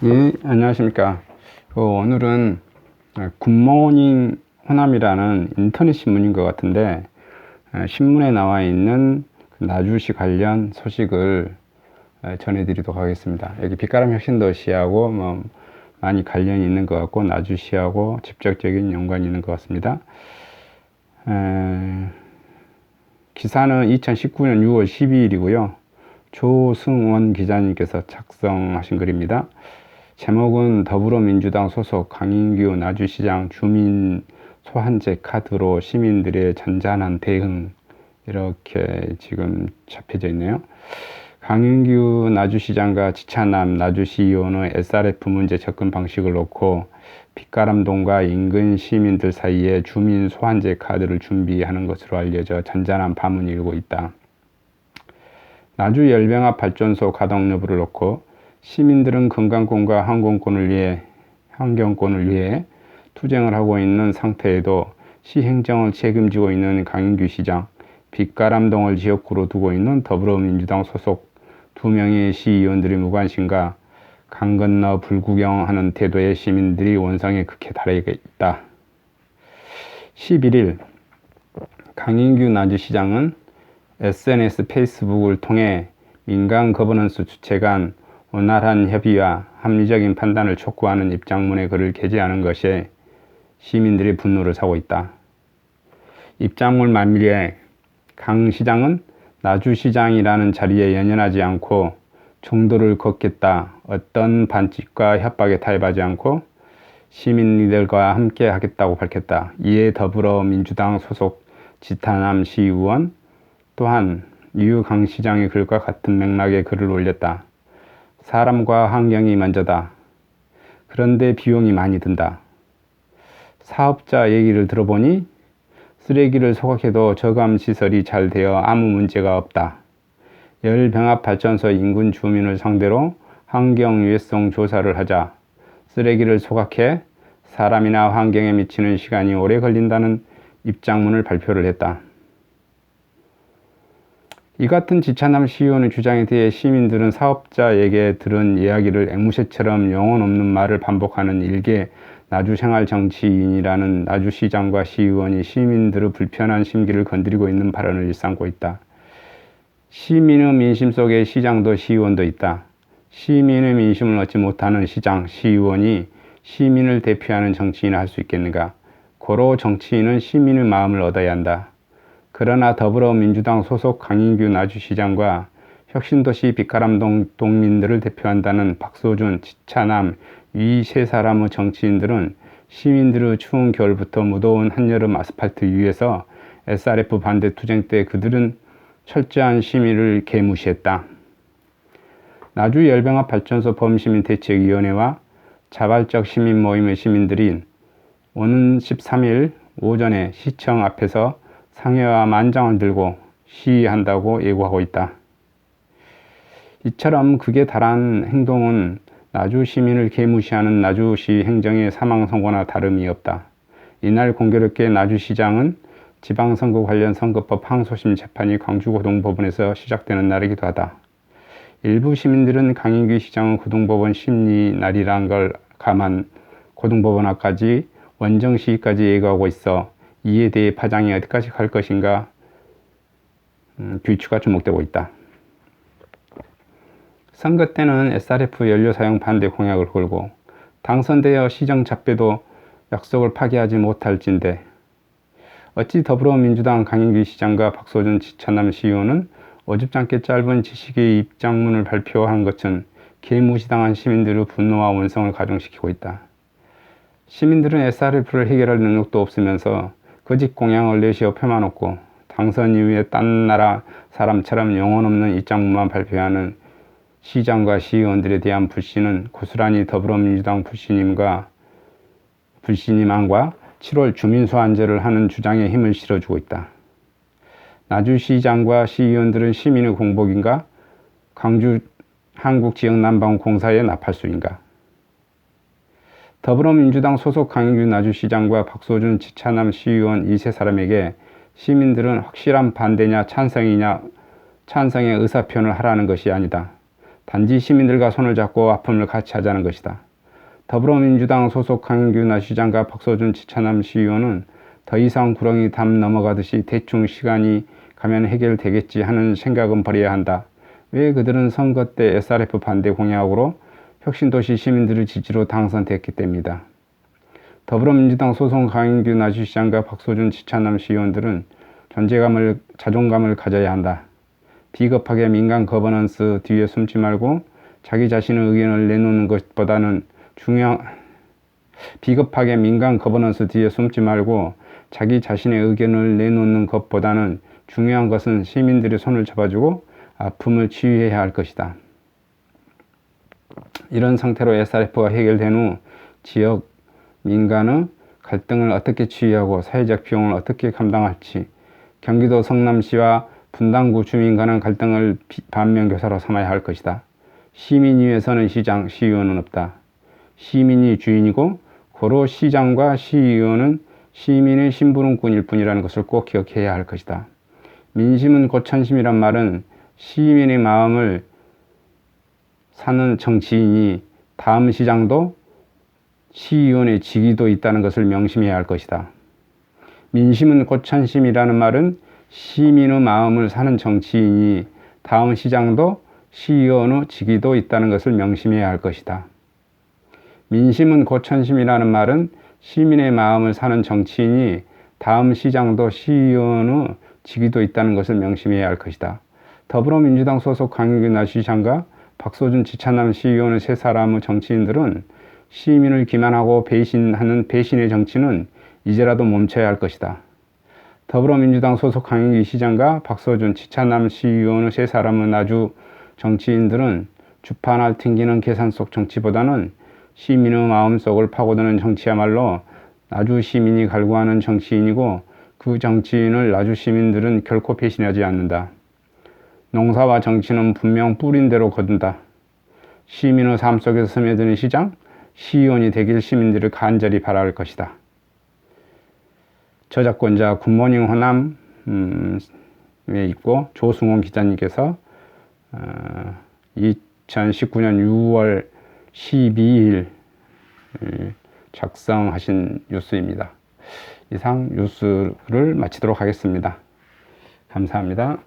예, 안녕하십니까. 오늘은 굿모닝 호남이라는 인터넷 신문인 것 같은데, 신문에 나와 있는 나주시 관련 소식을 전해드리도록 하겠습니다. 여기 빛가람 혁신도시하고 많이 관련이 있는 것 같고, 나주시하고 직접적인 연관이 있는 것 같습니다. 기사는 2019년 6월 12일이고요. 조승원 기자님께서 작성하신 글입니다. 제목은 더불어민주당 소속 강인규 나주시장 주민 소환제 카드로 시민들의 잔잔한 대응, 이렇게 지금 잡혀져 있네요. 강인규 나주시장과 지차남 나주시의원의 SRF 문제 접근 방식을 놓고 빛가람동과 인근 시민들 사이에 주민 소환제 카드를 준비하는 것으로 알려져 잔잔한 파문이 일고 있다. 나주 열병합 발전소 가동 여부를 놓고 시민들은 건강권과 환경권을 위해 투쟁을 하고 있는 상태에도 시행정을 책임지고 있는 강인규 시장, 빛가람동을 지역구로 두고 있는 더불어민주당 소속 2명의 시의원들의 무관심과 강 건너 불구경하는 태도에 시민들이 원성에 극해 달해 있다. 11일 강인규 나주시장은 SNS 페이스북을 통해 민간 거버넌스 주체 간 원활한 협의와 합리적인 판단을 촉구하는 입장문에 글을 게재하는 것에 시민들의 분노를 사고 있다. 입장문 말미에 강 시장은 나주시장이라는 자리에 연연하지 않고 정도를 걷겠다, 어떤 반칙과 협박에 타협하지 않고 시민들과 함께 하겠다고 밝혔다. 이에 더불어민주당 소속 지타남 시의원 또한 강 시장의 글과 같은 맥락의 글을 올렸다. 사람과 환경이 먼저다. 그런데 비용이 많이 든다. 사업자 얘기를 들어보니 쓰레기를 소각해도 저감 시설이 잘 되어 아무 문제가 없다. 열병합 발전소 인근 주민을 상대로 환경 유해성 조사를 하자 쓰레기를 소각해 사람이나 환경에 미치는 시간이 오래 걸린다는 입장문을 발표를 했다. 이 같은 지차남 시의원의 주장에 대해 시민들은 사업자에게 들은 이야기를 앵무새처럼 영혼 없는 말을 반복하는 일개 나주생활 정치인이라는 나주시장과 시의원이 시민들의 불편한 심기를 건드리고 있는 발언을 일삼고 있다. 시민의 민심 속에 시장도 시의원도 있다. 시민의 민심을 얻지 못하는 시장, 시의원이 시민을 대표하는 정치인을 할 수 있겠는가? 고로 정치인은 시민의 마음을 얻어야 한다. 그러나 더불어민주당 소속 강인규 나주시장과 혁신도시 빛가람동 동민들을 대표한다는 박소준, 지차남 이 세 사람의 정치인들은 시민들의 추운 겨울부터 무더운 한여름 아스팔트 위에서 SRF 반대 투쟁 때 그들은 철저한 시민을 개무시했다. 나주 열병합 발전소 범시민대책위원회와 자발적 시민 모임의 시민들이 오는 13일 오전에 시청 앞에서 상해와 만장을 들고 시위한다고 예고하고 있다. 이처럼 극에 달한 행동은 나주 시민을 개무시하는 나주시 행정의 사망 선고나 다름이 없다. 이날 공교롭게 나주시장은 지방선거 관련 선거법 항소심 재판이 광주고등법원에서 시작되는 날이기도 하다. 일부 시민들은 강인규 시장은 고등법원 심리 날이란 걸 감안 고등법원 앞까지 원정 시위까지 예고하고 있어 이에 대해 파장이 어디까지 갈 것인가 귀추가 주목되고 있다. 선거 때는 SRF 연료 사용 반대 공약을 걸고 당선되어 시정 잡배도 약속을 파기하지 못할진데 어찌 더불어민주당 강인규 시장과 박소준 지차남 시의원은 어줍잖게 짧은 지식의 입장문을 발표한 것은 개무시당한 시민들의 분노와 원성을 가중시키고 있다. 시민들은 SRF를 해결할 능력도 없으면서 거짓 공약을 내시어 펴만없고 당선 이후에 딴 나라 사람처럼 영혼 없는 입장문만 발표하는 시장과 시의원들에 대한 불신은 고스란히 더불어민주당 불신임과 7월 주민소환제를 하는 주장에 힘을 실어주고 있다. 나주시장과 시의원들은 시민의 공복인가? 광주 한국지역난방공사의 나팔수인가? 더불어민주당 소속 강인규 나주시장과 박소준 지차남 시의원 이 세 사람에게 시민들은 확실한 반대냐 찬성의 의사표현을 하라는 것이 아니다. 단지 시민들과 손을 잡고 아픔을 같이 하자는 것이다. 더불어민주당 소속 강인규 나시장과 박서준 지차남 시의원은 더 이상 구렁이 담 넘어가듯이 대충 시간이 가면 해결되겠지 하는 생각은 버려야 한다. 왜 그들은 선거 때 SRF 반대 공약으로 혁신도시 시민들의 지지로 당선됐기 때문이다. 더불어민주당 소속 강인규 나시장과 박서준 지차남 시의원들은 존재감을, 자존감을 가져야 한다. 비겁하게 민간 거버넌스 뒤에 숨지 말고 자기 자신의 의견을 내놓는 것보다는 비겁하게 민간 거버넌스 뒤에 숨지 말고 자기 자신의 의견을 내놓는 것보다는 중요한 것은 시민들의 손을 잡아주고 아픔을 치유해야 할 것이다. 이런 상태로 SRF가 해결된 후 지역 민간의 갈등을 어떻게 치유하고 사회적 비용을 어떻게 감당할지, 경기도 성남시와 분당구 주민 간의 갈등을 반면교사로 삼아야 할 것이다. 시민 위에서는 시장, 시의원은 없다. 시민이 주인이고 고로 시장과 시의원은 시민의 심부름꾼일 뿐이라는 것을 꼭 기억해야 할 것이다. 민심은 고천심이란 말은 시민의 마음을 사는 정치인이 다음 시장도 시의원의 직위도 있다는 것을 명심해야 할 것이다. 민심은 고천심이라는 말은 시민의 마음을 사는 정치인이 다음 시장도 시의원의 직위도 있다는 것을 명심해야 할 것이다. 민심은 고천심이라는 말은 시민의 마음을 사는 정치인이 다음 시장도 시의원의 직위도 있다는 것을 명심해야 할 것이다. 더불어민주당 소속 강인규 나시장과 박서준 지차남 시의원의 세 사람의 정치인들은 시민을 기만하고 배신하는 배신의 정치는 이제라도 멈춰야 할 것이다. 더불어민주당 소속 강인규 시장과 박서준 지차남 시의원의 세 사람의 나주 정치인들은 주판을 튕기는 계산 속 정치보다는 시민의 마음속을 파고드는 정치야말로 나주 시민이 갈구하는 정치인이고 그 정치인을 나주 시민들은 결코 배신하지 않는다. 농사와 정치는 분명 뿌린 대로 거둔다. 시민의 삶 속에서 스며드는 시장, 시의원이 되길 시민들을 간절히 바랄 것이다. 저작권자 굿모닝 호남에 있고 조승원 기자님께서 2019년 6월 12일 작성하신 뉴스입니다. 이상 뉴스를 마치도록 하겠습니다. 감사합니다.